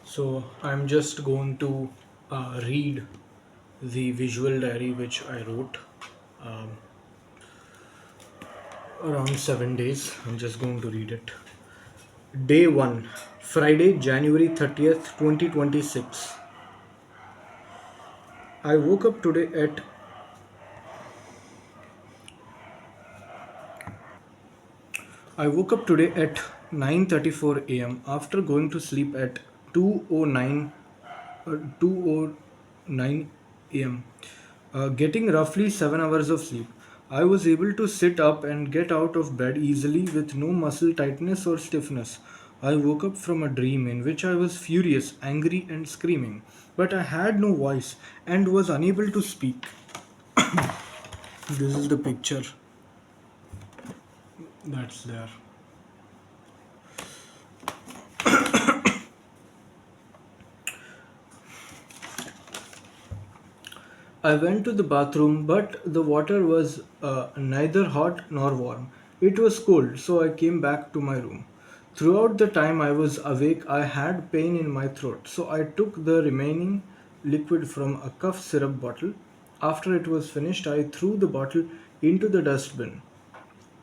So I'm just going to read the visual diary which I wrote um, around 7 days. I'm just going to read it. Day 1, Friday, January 30th, 2026. I woke up today at I woke up today at 9:34 a.m. after going to sleep at 2:09 2:09 a.m. Getting roughly 7 hours of sleep. I was able to sit up and get out of bed easily with no muscle tightness or stiffness. I woke up from a dream in which I was furious, angry, and screaming, but I had no voice and was unable to speak. This is the picture that's there. I went to the bathroom, but the water was neither hot nor warm. It was cold, so I came back to my room. Throughout the time I was awake, I had pain in my throat, so I took the remaining liquid from a cough syrup bottle. After it was finished, I threw the bottle into the dustbin.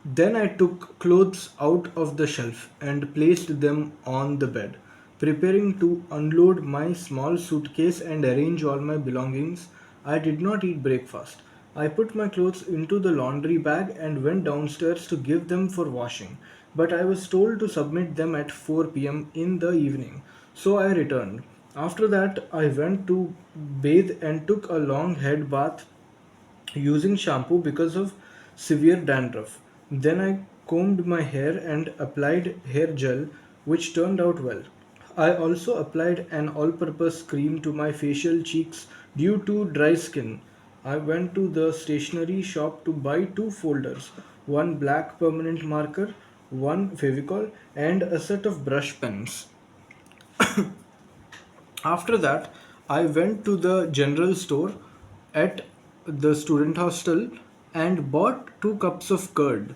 Then I took clothes out of the shelf and placed them on the bed, preparing to unload my small suitcase and arrange all my belongings. I did not eat breakfast. I put my clothes into the laundry bag and went downstairs to give them for washing, but I was told to submit them at 4 p.m. in the evening, so I returned. After that, I went to bathe and took a long head bath using shampoo because of severe dandruff. Then I combed my hair and applied hair gel, which turned out well. I also applied an all purpose cream to my facial cheeks due to dry skin. I went to the stationery shop to buy two folders, one black permanent marker, one Fevicol, and a set of brush pens. After that, I went to the general store at the student hostel and bought 2 cups of curd.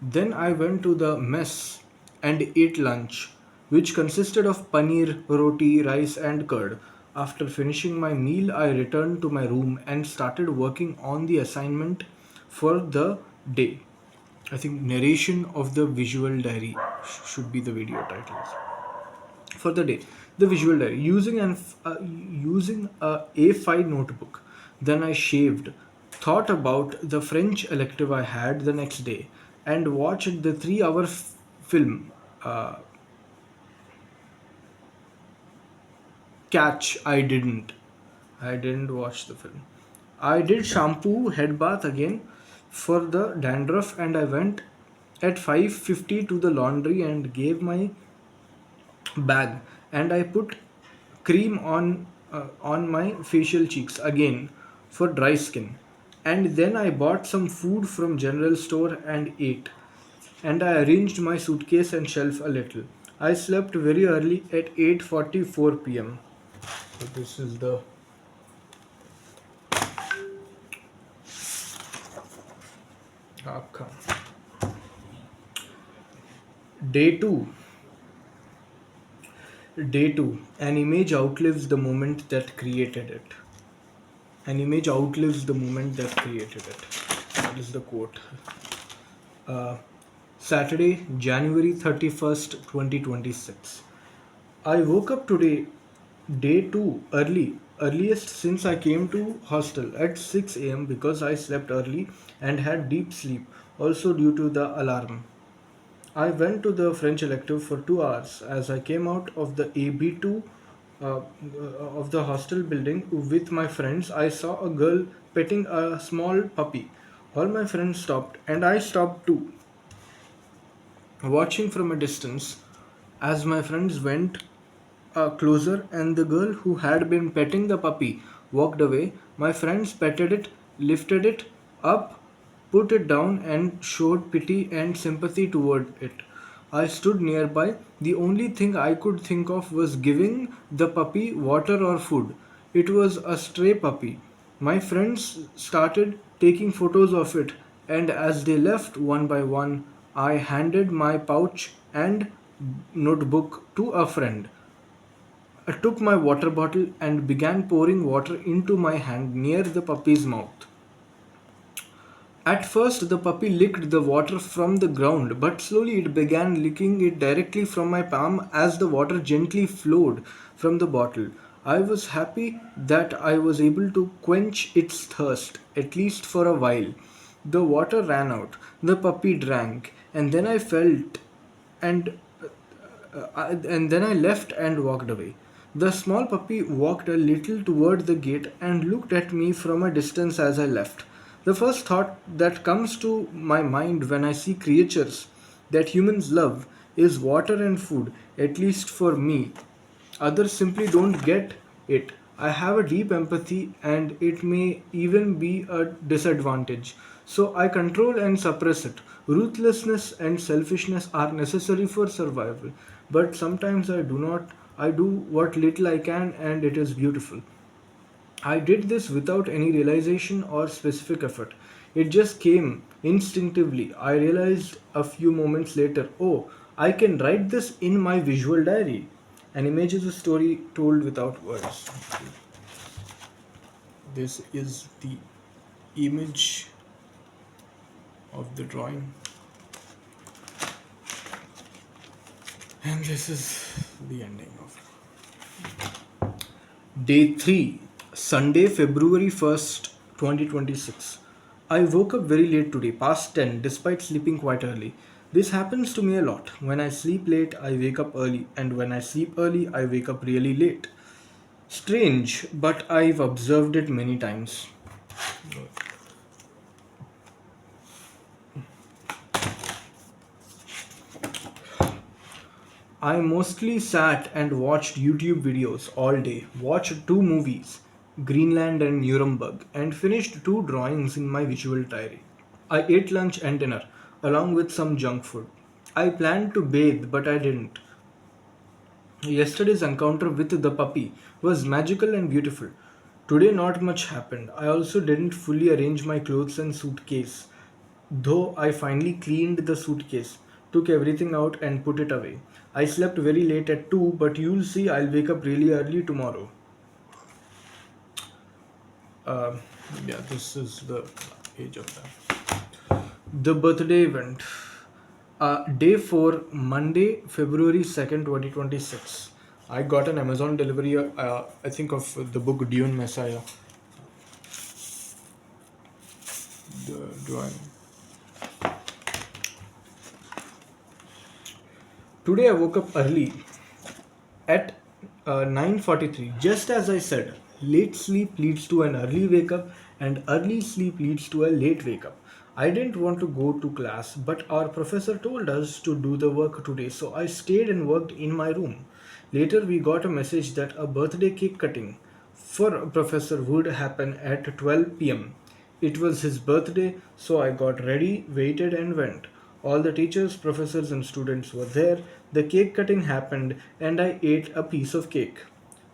Then I went to the mess and ate lunch, which consisted of paneer, roti, rice, and curd. After finishing my meal, I returned to my room and started working on the assignment for the day. I think narration of the visual diary should be the video titles for the day. The visual diary using a A5 notebook. Then I shaved, thought about the French elective I had the next day, and watched the 3 hour film. Catch, I didn't watch the film. I did shampoo head bath again for the dandruff, and I went at 5:50 to the laundry and gave my bag, and I put cream on my facial cheeks again for dry skin. And then I bought some food from general store and ate. And I arranged my suitcase and shelf a little. I slept very early at 8:44 p.m. So this is the outcome. Day 2. Day 2. An image outlives the moment that created it. An image outlives the moment that created it. That is the quote. Uh, Saturday, January 31st, 2026. I woke up today, day 2, earliest since I came to hostel at 6 a.m. because I slept early and had deep sleep, also due to the alarm. I went to the French elective for 2 hours. As I came out of the AB2 of the hostel building with my friends, I saw a girl petting a small puppy. All my friends stopped, and I stopped too, watching from a distance. As my friends went closer and the girl who had been petting the puppy walked away, my friends petted it, lifted it up, put it down, and showed pity and sympathy toward it. I stood nearby. The only thing I could think of was giving the puppy water or food. It was a stray puppy. My friends started taking photos of it, and as they left one by one, I handed my pouch and notebook to a friend. I took my water bottle and began pouring water into my hand near the puppy's mouth. At first, the puppy licked the water from the ground, but slowly it began licking it directly from my palm as the water gently flowed from the bottle. I was happy that I was able to quench its thirst, at least for a while. The water ran out, the puppy drank, and then I felt and and then I left and walked away. The small puppy walked a little toward the gate and looked at me from a distance as I left. The first thought that comes to my mind when I see creatures that humans love is water and food, at least for me. Others simply don't get it. I have a deep empathy and it may even be a disadvantage. So I control and suppress it. Ruthlessness and selfishness are necessary for survival, but sometimes I do not. I do what little I can and it is beautiful. I did this without any realization or specific effort. It just came instinctively. I realized a few moments later, oh, I can write this in my visual diary. An image is a story told without words. This is the image of the drawing, and this is the ending of Day 3, Sunday, February 1st, 2026. I woke up very late today, past 10, despite sleeping quite early. This happens to me a lot. When I sleep late, I wake up early, and when I sleep early, I wake up really late. Strange, but I've observed it many times. I mostly sat and watched YouTube videos all day, watched two movies, Greenland and Nuremberg, and finished two drawings in my visual diary. I ate lunch and dinner, along with some junk food. I planned to bathe, but I didn't. Yesterday's encounter with the puppy was magical and beautiful. Today, not much happened. I also didn't fully arrange my clothes and suitcase, though I finally cleaned the suitcase, took everything out, and put it away. I slept very late at 2, but you'll see I'll wake up really early tomorrow. Uh, yeah, this is the age of that. The birthday event. Day 4, Monday, February 2nd, 2026. I got an Amazon delivery, I think, of the book Dune Messiah. The drawing. Today I woke up early at 9:43. Just as I said, late sleep leads to an early wake up, and early sleep leads to a late wake up. I didn't want to go to class, but our professor told us to do the work today, so I stayed and worked in my room. Later, we got a message that a birthday cake cutting for a professor would happen at 12 p.m. It was his birthday, so I got ready, waited, and went. All the teachers, professors, and students were there. The cake cutting happened, and I ate a piece of cake.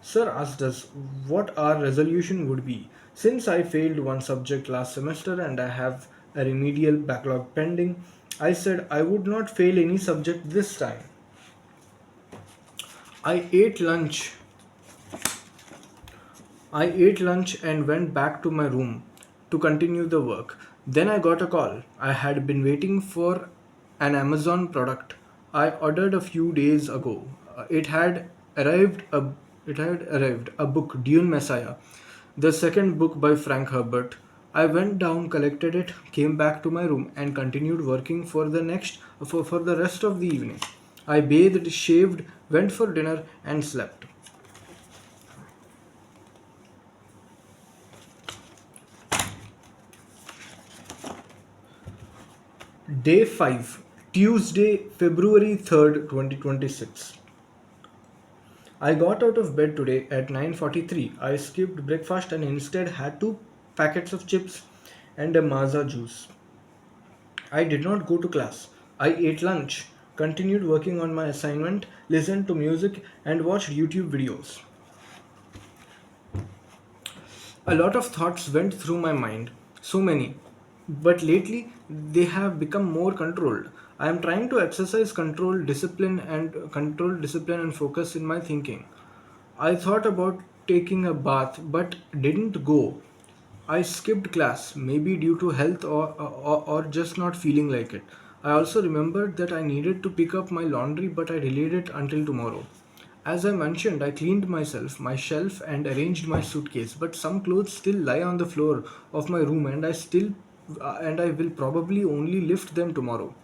Sir asked us what our resolution would be. Since I failed one subject last semester and I have a remedial backlog pending, I said I would not fail any subject this time. I ate lunch. I ate lunch and went back to my room to continue the work. Then I got a call. I had been waiting for an Amazon product I ordered a few days ago. It had arrived a book, Dune Messiah, the second book by Frank Herbert. I went down, collected it, came back to my room and continued working for the rest of the evening. I bathed, shaved, went for dinner and slept. Day 5, Tuesday, February 3rd, 2026. I got out of bed today at 9:43. I skipped breakfast and instead had two packets of chips and a Mazda juice. I did not go to class. I ate lunch, continued working on my assignment, listened to music and watched YouTube videos. A lot of thoughts went through my mind, so many. But lately, they have become more controlled. I am trying to exercise control, discipline, and focus in my thinking. I thought about taking a bath but didn't go. I skipped class, maybe due to health or just not feeling like it. I also remembered that I needed to pick up my laundry, but I delayed it until tomorrow. As I mentioned, I cleaned myself, my shelf, and arranged my suitcase, but some clothes still lie on the floor of my room, and I will probably only lift them tomorrow.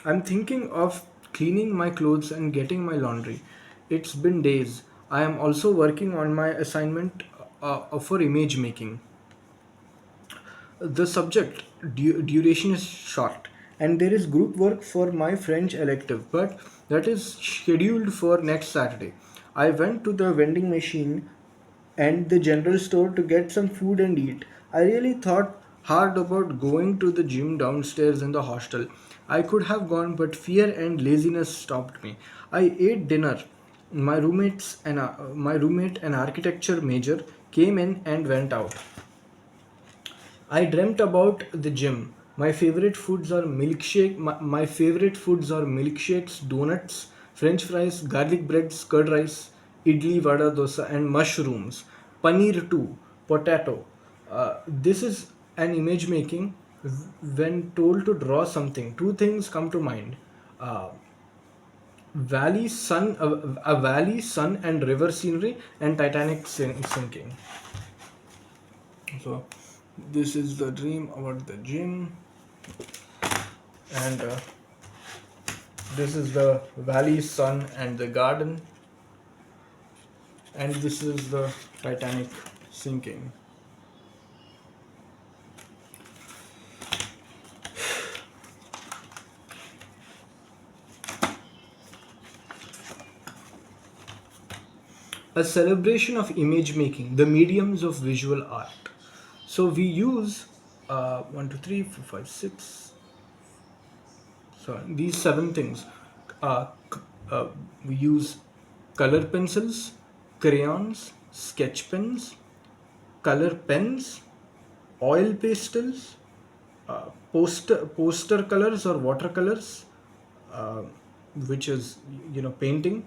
I'm thinking of cleaning my clothes and getting my laundry. It's been days. I am also working on my assignment for image making. The subject duration is short, and there is group work for my French elective, but that is scheduled for next Saturday. I went to the vending machine and the general store to get some food and eat. I really thought hard about going to the gym downstairs in the hostel. I could have gone, but fear and laziness stopped me. I ate dinner. My roommate, an architecture major, came in and went out. I dreamt about the gym. My favorite foods are milkshakes, donuts, French fries, garlic breads, curd rice, idli, vada, dosa, and mushrooms. Paneer too, potato. This is an image making. When told to draw something, two things come to mind: uh, a valley, sun, and river scenery, and Titanic sinking. So this is the dream about the gym, and this is the valley, sun, and the garden, and this is the Titanic sinking. A celebration of image making, the mediums of visual art. So we use 1, 2, 3, 4, 5, 6. So these seven things. Uh, c- uh, we use color pencils, crayons, sketch pens, color pens, oil pastels, poster colors or watercolors, uh, which is painting.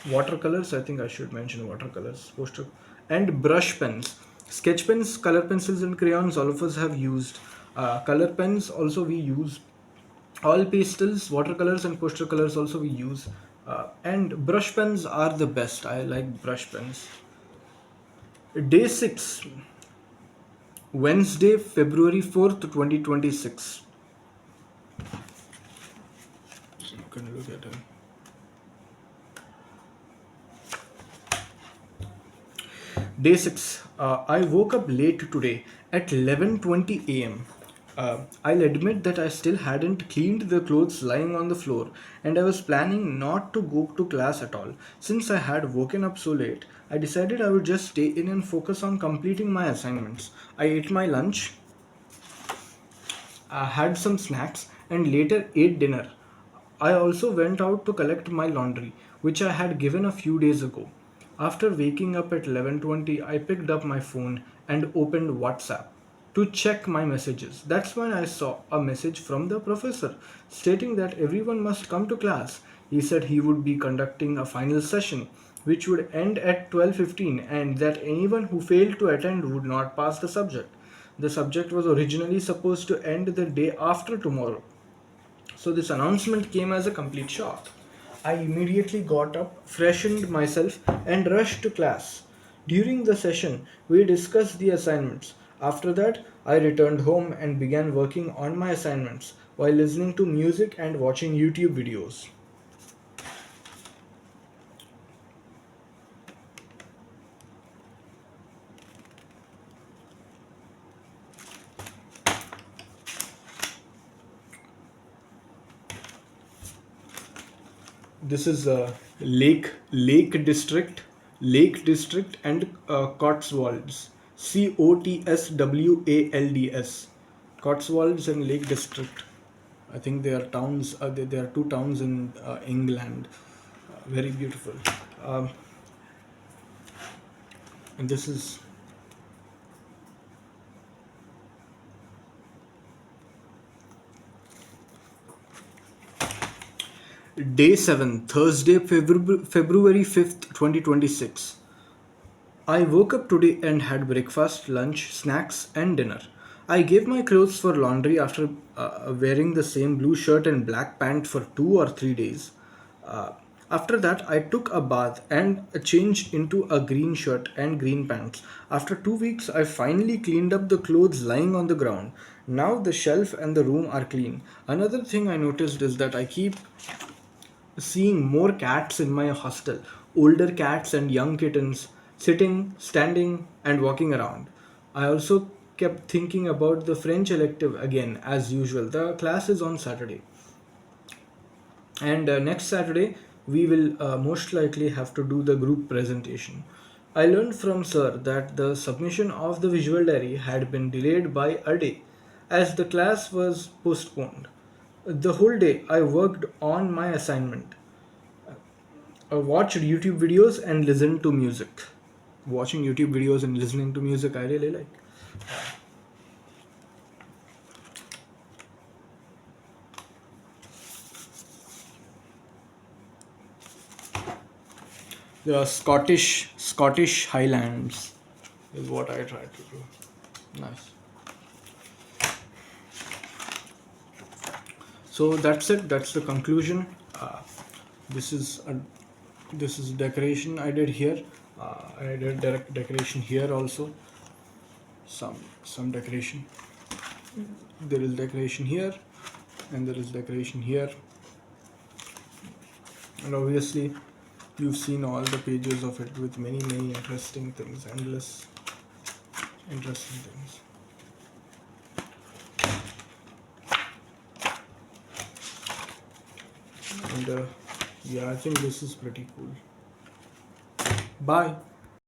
Watercolors, I think I should mention watercolors, poster, and brush pens. Sketch pens, color pencils, and crayons. All of us have used. Color pens also we use. Oil pastels, watercolors, and poster colors also we use. And brush pens are the best. I like brush pens. Day 6, Wednesday, February 4th, 2026. So you can look at it. Day 6. I woke up late today at 11:20 a.m. I'll admit that I still hadn't cleaned the clothes lying on the floor, and I was planning not to go to class at all. Since I had woken up so late, I decided I would just stay in and focus on completing my assignments. I ate my lunch, had some snacks, and later ate dinner. I also went out to collect my laundry, which I had given a few days ago. After waking up at 11:20, I picked up my phone and opened WhatsApp to check my messages. That's when I saw a message from the professor stating that everyone must come to class. He said he would be conducting a final session which would end at 12:15 and that anyone who failed to attend would not pass the subject. The subject was originally supposed to end the day after tomorrow. So this announcement came as a complete shock. I immediately got up, freshened myself, and rushed to class. During the session, we discussed the assignments. After that, I returned home and began working on my assignments while listening to music and watching YouTube videos. This is Lake District, and Cotswolds. Cotswalds. Cotswolds and Lake District. I think they are towns. They are two towns in England. Very beautiful. Um, and this is Day 7, Thursday, February 5th, 2026. I woke up today and had breakfast, lunch, snacks, and dinner. I gave my clothes for laundry after wearing the same blue shirt and black pant for 2 or 3 days. Uh, After that, I took a bath and changed into a green shirt and green pants. After 2 weeks, I finally cleaned up the clothes lying on the ground. Now the shelf and the room are clean. Another thing I noticed is that I keep seeing more cats in my hostel, older cats and young kittens, sitting, standing, and walking around. I also kept thinking about the French elective again, as usual. The class is on Saturday, and next Saturday we will most likely have to do the group presentation. I learned from Sir that the submission of the visual diary had been delayed by a day as the class was postponed. The whole day I worked on my assignment, watched YouTube videos and listened to music. Watching YouTube videos and listening to music, I really like. The Scottish Highlands is what I try to do. Nice. So that's it. That's the conclusion. This is a this is decoration I did here. I did decoration here also. Some decoration. There is decoration here, and there is decoration here, and obviously you've seen all the pages of it with many interesting things, endless interesting things. And yeah, I think this is pretty cool. Bye.